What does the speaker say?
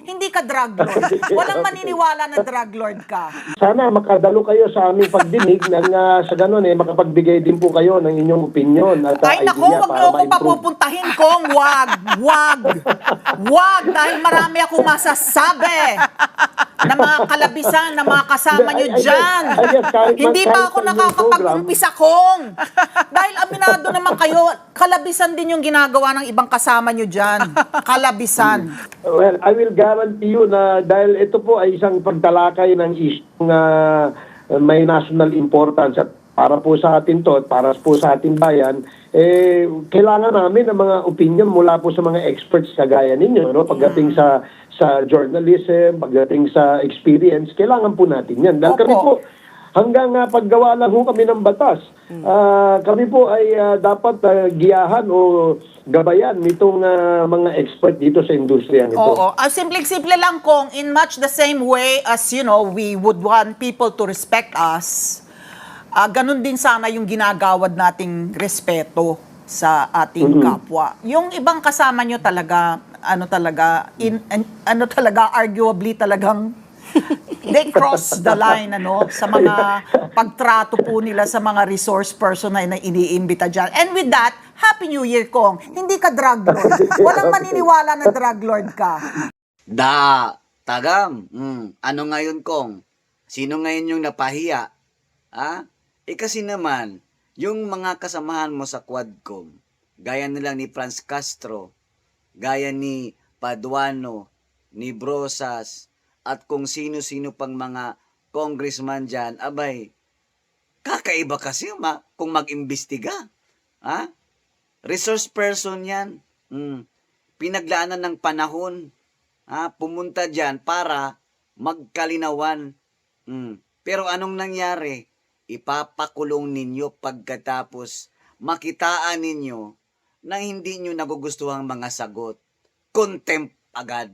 hindi ka drug lord. Walang maniniwala na drug lord ka. Sana makadalo kayo sa aming pagdinig nang sa ganun makapagbigay din po kayo ng inyong opinion at Ay idea nako, wag para niyo ako ma-improve. papupuntahin kong wag, dahil marami akong masasabi na mga kalabisan, na mga kasama nyo dyan. Hindi pa ako nakakapag-umpisa kong. Dahil aminado naman kayo, kalabisan din yung ginagawa ng ibang kasama nyo dyan. Kalabisan. Well, I will guarantee you na dahil ito po ay isang pagtalakay ng isyong may national importance at para po sa atin to at para po sa ating bayan, kailangan namin ng mga opinion mula po sa mga experts kagaya ninyo. No? Pagdating sa journalism, pagdating sa experience, kailangan po natin yan. Dahil kami po, hanggang paggawa lang ho kami ng batas, kami po ay dapat giyahan o gabayan nitong mga expert dito sa industriya nito. Oo. Simple-simple lang kung in much the same way as, you know, we would want people to respect us, ganun din sana yung ginagawad nating respeto sa ating kapwa. Yung ibang kasama nyo talaga, arguably talagang they cross the line, sa mga pagtrato po nila sa mga resource person na iniimbita dyan. And with that, Happy New Year, Kong. Hindi ka drug lord. Walang maniniwala na drug lord ka. Tagam. Ano ngayon, Kong? Sino ngayon yung napahiya? Kasi naman, yung mga kasamahan mo sa Quadcom, gaya nilang ni Franz Castro, gaya ni Paduano, ni Brosas, at kung sino-sino pang mga congressman dyan, abay, kakaiba kasi kung mag-imbestiga. Resource person yan. Pinaglaanan ng panahon. Pumunta dyan para magkalinawan. Pero anong nangyari? Ipapakulong ninyo pagkatapos makitaan ninyo na hindi nyo nagugustuhang mga sagot. Contempt agad.